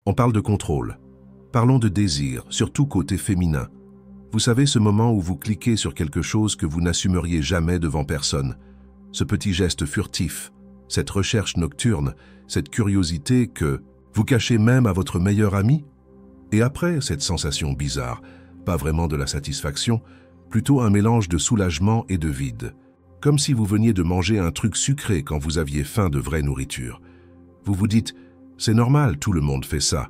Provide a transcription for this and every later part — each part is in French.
On parle de contrôle. Parlons de désir, surtout côté féminin. Vous savez, ce moment où vous cliquez sur quelque chose que vous n'assumeriez jamais devant personne. Ce petit geste furtif, cette recherche nocturne, cette curiosité que vous cachez même à votre meilleur ami. Et après, cette sensation bizarre, pas vraiment de la satisfaction, plutôt un mélange de soulagement et de vide. Comme si vous veniez de manger un truc sucré quand vous aviez faim de vraie nourriture. Vous vous dites, c'est normal, tout le monde fait ça.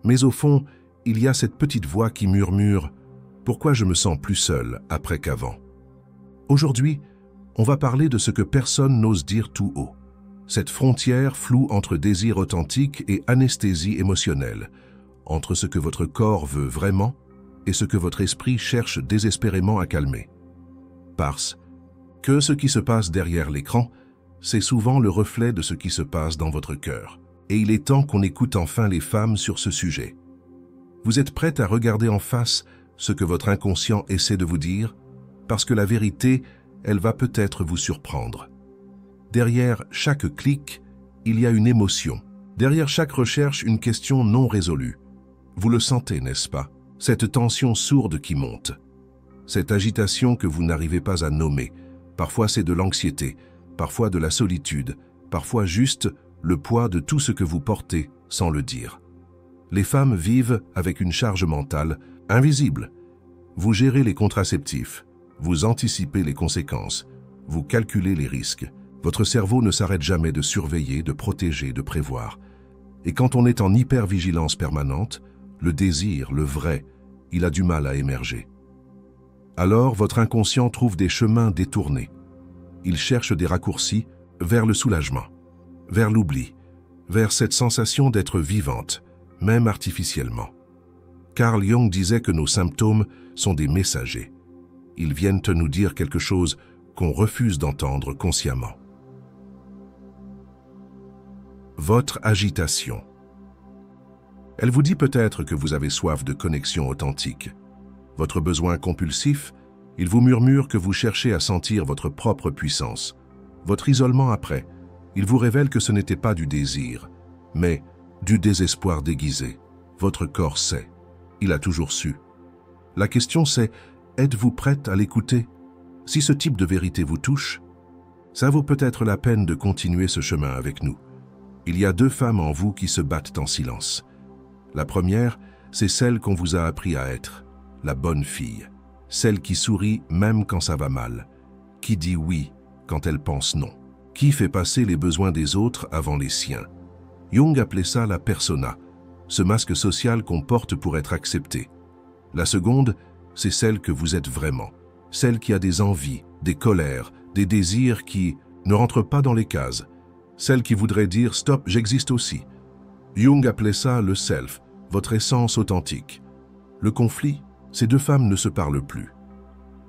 Mais au fond, il y a cette petite voix qui murmure, pourquoi je me sens plus seul après qu'avant? Aujourd'hui, on va parler de ce que personne n'ose dire tout haut. Cette frontière floue entre désir authentique et anesthésie émotionnelle, entre ce que votre corps veut vraiment et ce que votre esprit cherche désespérément à calmer. Parce que ce qui se passe derrière l'écran, c'est souvent le reflet de ce qui se passe dans votre cœur. Et il est temps qu'on écoute enfin les femmes sur ce sujet. Vous êtes prêtes à regarder en face ce que votre inconscient essaie de vous dire? Parce que la vérité, elle va peut-être vous surprendre. Derrière chaque clic, il y a une émotion. Derrière chaque recherche, une question non résolue. Vous le sentez, n'est-ce pas? Cette tension sourde qui monte. Cette agitation que vous n'arrivez pas à nommer. Parfois c'est de l'anxiété, parfois de la solitude, parfois juste le poids de tout ce que vous portez sans le dire. Les femmes vivent avec une charge mentale invisible. Vous gérez les contraceptifs, vous anticipez les conséquences, vous calculez les risques. Votre cerveau ne s'arrête jamais de surveiller, de protéger, de prévoir. Et quand on est en hypervigilance permanente, le désir, le vrai, il a du mal à émerger. Alors, votre inconscient trouve des chemins détournés. Il cherche des raccourcis vers le soulagement, vers l'oubli, vers cette sensation d'être vivante, même artificiellement. Carl Jung disait que nos symptômes sont des messagers. Ils viennent nous dire quelque chose qu'on refuse d'entendre consciemment. Votre agitation. Elle vous dit peut-être que vous avez soif de connexion authentique. Votre besoin compulsif, il vous murmure que vous cherchez à sentir votre propre puissance. Votre isolement après, il vous révèle que ce n'était pas du désir, mais du désespoir déguisé. Votre corps sait. Il a toujours su. La question c'est, êtes-vous prête à l'écouter? Si ce type de vérité vous touche, ça vaut peut-être la peine de continuer ce chemin avec nous. Il y a deux femmes en vous qui se battent en silence. La première, c'est celle qu'on vous a appris à être, la bonne fille, celle qui sourit même quand ça va mal, qui dit oui quand elle pense non, qui fait passer les besoins des autres avant les siens. Jung appelait ça la persona, ce masque social qu'on porte pour être accepté. La seconde, c'est celle que vous êtes vraiment, celle qui a des envies, des colères, des désirs qui ne rentrent pas dans les cases, celle qui voudrait dire « stop, j'existe aussi ». Jung appelait ça le self, votre essence authentique. Le conflit, ces deux femmes ne se parlent plus.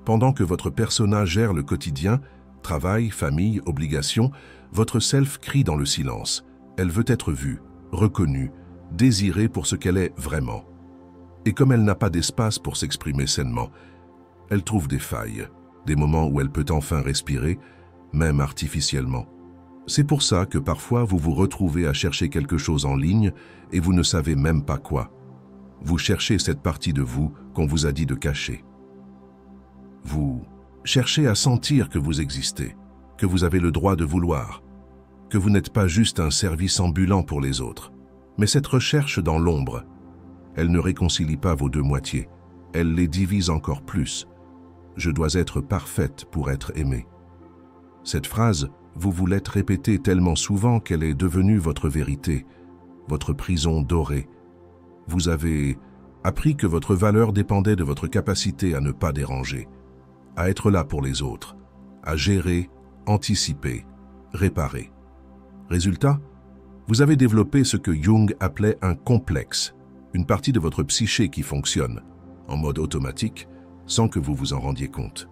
Pendant que votre persona gère le quotidien, travail, famille, obligations, votre self crie dans le silence. Elle veut être vue, reconnue, désirée pour ce qu'elle est vraiment. Et comme elle n'a pas d'espace pour s'exprimer sainement, elle trouve des failles, des moments où elle peut enfin respirer, même artificiellement. C'est pour ça que parfois vous vous retrouvez à chercher quelque chose en ligne et vous ne savez même pas quoi. Vous cherchez cette partie de vous qu'on vous a dit de cacher. Vous cherchez à sentir que vous existez, que vous avez le droit de vouloir, que vous n'êtes pas juste un service ambulant pour les autres. Mais cette recherche dans l'ombre, elle ne réconcilie pas vos deux moitiés, elle les divise encore plus. Je dois être parfaite pour être aimée. Cette phrase, vous vous l'êtes répétée tellement souvent qu'elle est devenue votre vérité, votre prison dorée. Vous avez appris que votre valeur dépendait de votre capacité à ne pas déranger, à être là pour les autres, à gérer, anticiper, réparer. Résultat, vous avez développé ce que Jung appelait un complexe, une partie de votre psyché qui fonctionne, en mode automatique, sans que vous vous en rendiez compte.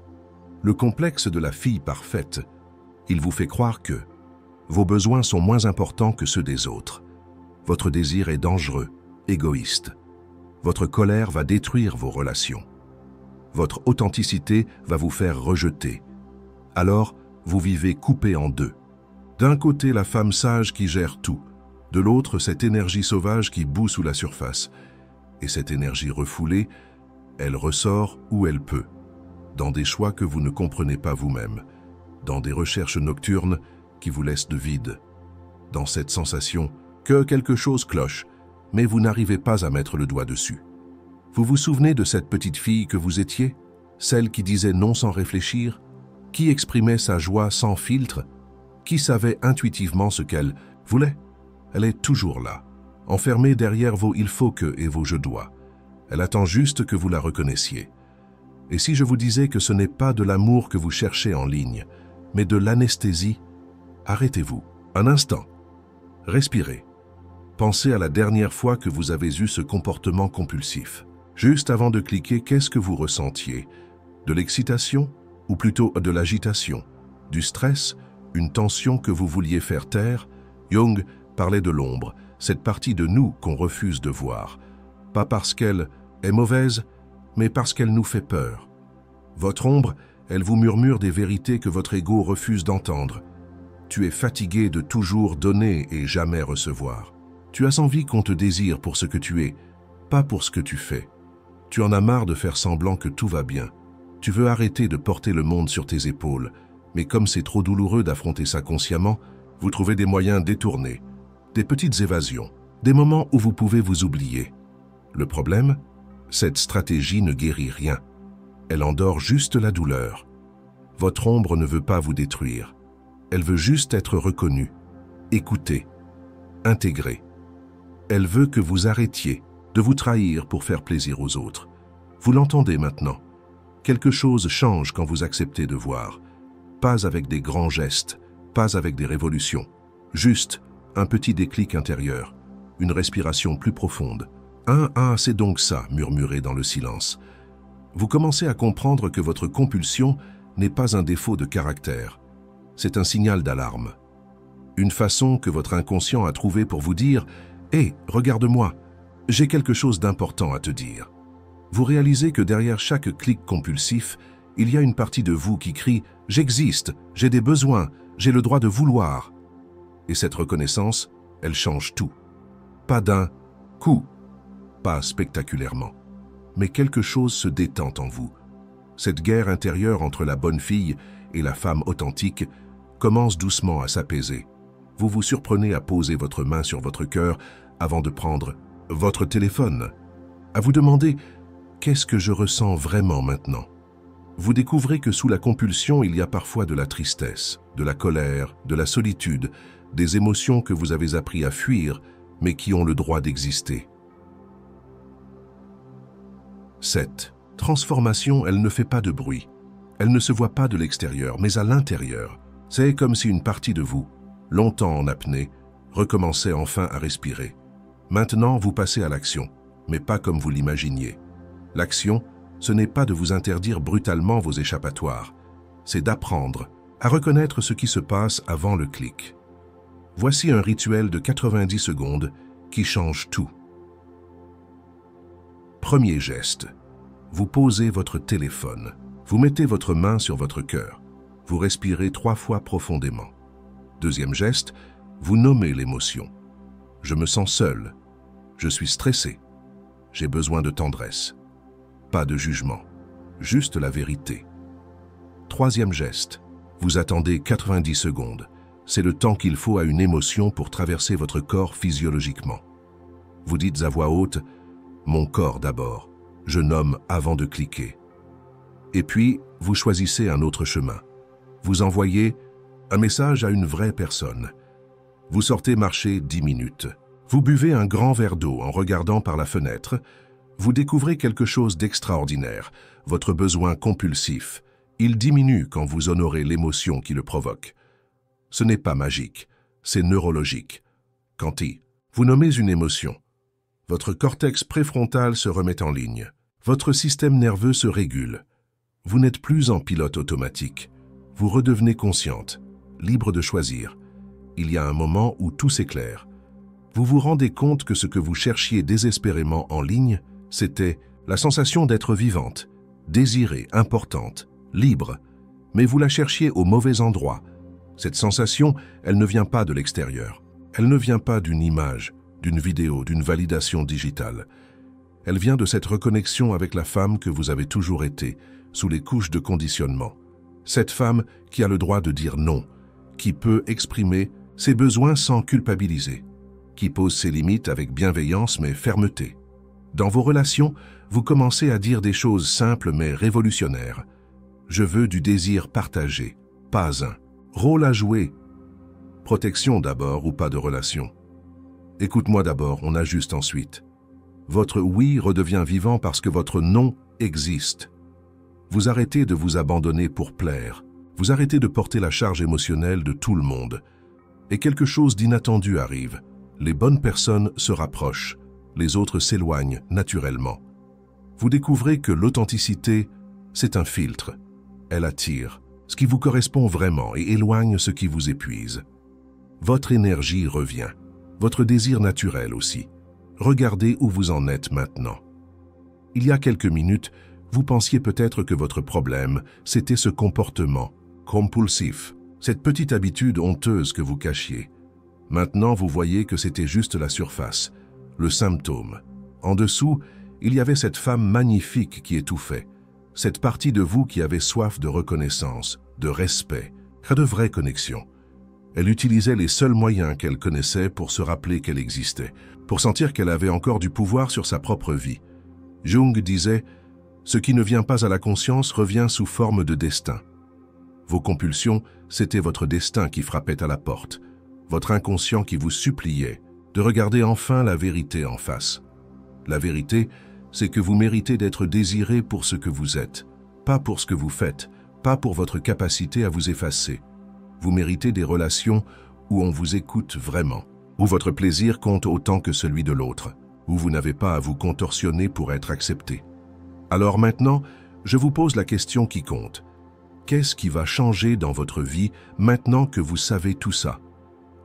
Le complexe de la fille parfaite, il vous fait croire que vos besoins sont moins importants que ceux des autres. Votre désir est dangereux, égoïste. Votre colère va détruire vos relations. Votre authenticité va vous faire rejeter. Alors, vous vivez coupé en deux. D'un côté, la femme sage qui gère tout, De l'autre, cette énergie sauvage qui bout sous la surface. Et cette énergie refoulée, elle ressort où elle peut, dans des choix que vous ne comprenez pas vous-même, dans des recherches nocturnes qui vous laissent de vide, dans cette sensation que quelque chose cloche, mais vous n'arrivez pas à mettre le doigt dessus. Vous vous souvenez de cette petite fille que vous étiez, celle qui disait non sans réfléchir, qui exprimait sa joie sans filtre, qui savait intuitivement ce qu'elle voulait? Elle est toujours là, enfermée derrière vos « il faut que » et vos « je dois ». Elle attend juste que vous la reconnaissiez. Et si je vous disais que ce n'est pas de l'amour que vous cherchez en ligne, mais de l'anesthésie, arrêtez-vous, un instant. Respirez. Pensez à la dernière fois que vous avez eu ce comportement compulsif. Juste avant de cliquer, qu'est-ce que vous ressentiez? De l'excitation ou plutôt de l'agitation? Du stress? Une tension que vous vouliez faire taire? Jung parlait de l'ombre, cette partie de nous qu'on refuse de voir. Pas parce qu'elle est mauvaise, mais parce qu'elle nous fait peur. Votre ombre, elle vous murmure des vérités que votre ego refuse d'entendre. Tu es fatigué de toujours donner et jamais recevoir. Tu as envie qu'on te désire pour ce que tu es, pas pour ce que tu fais. Tu en as marre de faire semblant que tout va bien. Tu veux arrêter de porter le monde sur tes épaules, mais comme c'est trop douloureux d'affronter ça consciemment, vous trouvez des moyens détournés, des petites évasions, des moments où vous pouvez vous oublier. Le problème, cette stratégie ne guérit rien. Elle endort juste la douleur. Votre ombre ne veut pas vous détruire. Elle veut juste être reconnue, écoutée, intégrée. Elle veut que vous arrêtiez de vous trahir pour faire plaisir aux autres. Vous l'entendez maintenant. Quelque chose change quand vous acceptez de voir. Pas avec des grands gestes, pas avec des révolutions. Juste un petit déclic intérieur, une respiration plus profonde. C'est donc ça, murmuré dans le silence. Vous commencez à comprendre que votre compulsion n'est pas un défaut de caractère. C'est un signal d'alarme. Une façon que votre inconscient a trouvée pour vous dire « Hé, regarde-moi, j'ai quelque chose d'important à te dire ». Vous réalisez que derrière chaque clic compulsif, il y a une partie de vous qui crie « J'existe, j'ai des besoins, j'ai le droit de vouloir ». Et cette reconnaissance, elle change tout. Pas d'un coup, pas spectaculairement, mais quelque chose se détend en vous. Cette guerre intérieure entre la bonne fille et la femme authentique commence doucement à s'apaiser. Vous vous surprenez à poser votre main sur votre cœur avant de prendre votre téléphone, à vous demander « Qu'est-ce que je ressens vraiment maintenant ?» Vous découvrez que sous la compulsion, il y a parfois de la tristesse, de la colère, de la solitude, des émotions que vous avez appris à fuir, mais qui ont le droit d'exister. Cette transformation, elle ne fait pas de bruit. Elle ne se voit pas de l'extérieur, mais à l'intérieur. C'est comme si une partie de vous, longtemps en apnée, recommençait enfin à respirer. Maintenant, vous passez à l'action, mais pas comme vous l'imaginiez. L'action, ce n'est pas de vous interdire brutalement vos échappatoires, c'est d'apprendre à reconnaître ce qui se passe avant le clic. Voici un rituel de 90 secondes qui change tout. Premier geste. Vous posez votre téléphone. Vous mettez votre main sur votre cœur. Vous respirez 3 fois profondément. Deuxième geste, vous nommez l'émotion. Je me sens seul. Je suis stressé. J'ai besoin de tendresse. Pas de jugement. Juste la vérité. Troisième geste. Vous attendez 90 secondes. C'est le temps qu'il faut à une émotion pour traverser votre corps physiologiquement. Vous dites à voix haute « Mon corps d'abord ». Je nomme avant de cliquer. Et puis, vous choisissez un autre chemin. Vous envoyez un message à une vraie personne. Vous sortez marcher 10 minutes. Vous buvez un grand verre d'eau en regardant par la fenêtre. Vous découvrez quelque chose d'extraordinaire, votre besoin compulsif. Il diminue quand vous honorez l'émotion qui le provoque. Ce n'est pas magique, c'est neurologique. Quanti, vous nommez une émotion. Votre cortex préfrontal se remet en ligne. Votre système nerveux se régule. Vous n'êtes plus en pilote automatique. Vous redevenez consciente, libre de choisir. Il y a un moment où tout s'éclaire. Vous vous rendez compte que ce que vous cherchiez désespérément en ligne, c'était la sensation d'être vivante, désirée, importante, libre. Mais vous la cherchiez au mauvais endroit. Cette sensation, elle ne vient pas de l'extérieur. Elle ne vient pas d'une image, d'une vidéo, d'une validation digitale. Elle vient de cette reconnexion avec la femme que vous avez toujours été, sous les couches de conditionnement. Cette femme qui a le droit de dire non, qui peut exprimer ses besoins sans culpabiliser, qui pose ses limites avec bienveillance mais fermeté. Dans vos relations, vous commencez à dire des choses simples mais révolutionnaires. Je veux du désir partagé, pas un. Rôle à jouer. Protection d'abord ou pas de relation. Écoute-moi d'abord, on ajuste ensuite. Votre oui redevient vivant parce que votre non existe. Vous arrêtez de vous abandonner pour plaire. Vous arrêtez de porter la charge émotionnelle de tout le monde. Et quelque chose d'inattendu arrive. Les bonnes personnes se rapprochent. Les autres s'éloignent naturellement. Vous découvrez que l'authenticité, c'est un filtre. Elle attire ce qui vous correspond vraiment et éloigne ce qui vous épuise. Votre énergie revient. Votre désir naturel aussi. Regardez où vous en êtes maintenant. Il y a quelques minutes, vous pensiez peut-être que votre problème, c'était ce comportement compulsif, cette petite habitude honteuse que vous cachiez. Maintenant, vous voyez que c'était juste la surface, le symptôme. En dessous, il y avait cette femme magnifique qui étouffait, cette partie de vous qui avait soif de reconnaissance, de respect, de vraie connexion. Elle utilisait les seuls moyens qu'elle connaissait pour se rappeler qu'elle existait, pour sentir qu'elle avait encore du pouvoir sur sa propre vie. Jung disait « Ce qui ne vient pas à la conscience revient sous forme de destin ». Vos compulsions, c'était votre destin qui frappait à la porte, votre inconscient qui vous suppliait de regarder enfin la vérité en face. La vérité, c'est que vous méritez d'être désiré pour ce que vous êtes, pas pour ce que vous faites, pas pour votre capacité à vous effacer. Vous méritez des relations où on vous écoute vraiment, où votre plaisir compte autant que celui de l'autre, où vous n'avez pas à vous contorsionner pour être accepté. Alors maintenant, je vous pose la question qui compte. Qu'est-ce qui va changer dans votre vie maintenant que vous savez tout ça?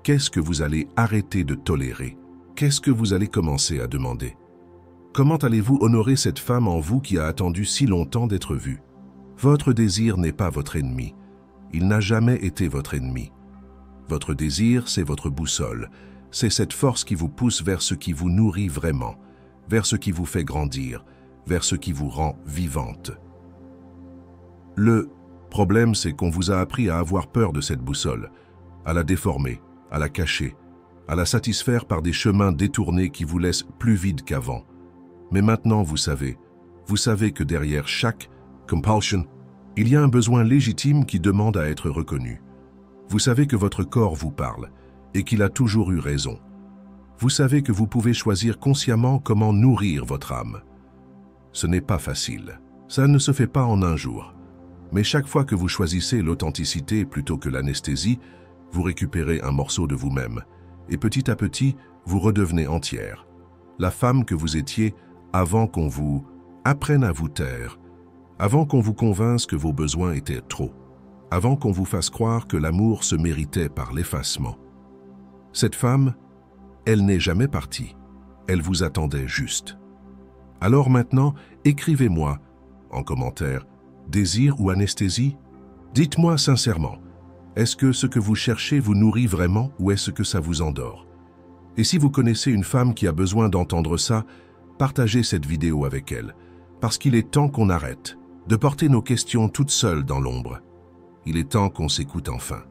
Qu'est-ce que vous allez arrêter de tolérer? Qu'est-ce que vous allez commencer à demander? Comment allez-vous honorer cette femme en vous qui a attendu si longtemps d'être vue? Votre désir n'est pas votre ennemi. Il n'a jamais été votre ennemi. Votre désir, c'est votre boussole. C'est cette force qui vous pousse vers ce qui vous nourrit vraiment, vers ce qui vous fait grandir, vers ce qui vous rend vivante. Le problème, c'est qu'on vous a appris à avoir peur de cette boussole, à la déformer, à la cacher, à la satisfaire par des chemins détournés qui vous laissent plus vide qu'avant. Mais maintenant, vous savez que derrière chaque compulsion, il y a un besoin légitime qui demande à être reconnu. Vous savez que votre corps vous parle et qu'il a toujours eu raison. Vous savez que vous pouvez choisir consciemment comment nourrir votre âme. Ce n'est pas facile. Ça ne se fait pas en un jour. Mais chaque fois que vous choisissez l'authenticité plutôt que l'anesthésie, vous récupérez un morceau de vous-même. Et petit à petit, vous redevenez entière. La femme que vous étiez avant qu'on vous apprenne à vous taire, avant qu'on vous convaince que vos besoins étaient trop, avant qu'on vous fasse croire que l'amour se méritait par l'effacement. Cette femme, elle n'est jamais partie. Elle vous attendait juste. Alors maintenant, écrivez-moi, en commentaire, désir ou anesthésie? Dites-moi sincèrement, est-ce que ce que vous cherchez vous nourrit vraiment ou est-ce que ça vous endort? Et si vous connaissez une femme qui a besoin d'entendre ça, partagez cette vidéo avec elle, parce qu'il est temps qu'on arrête de porter nos questions toutes seules dans l'ombre. Il est temps qu'on s'écoute enfin.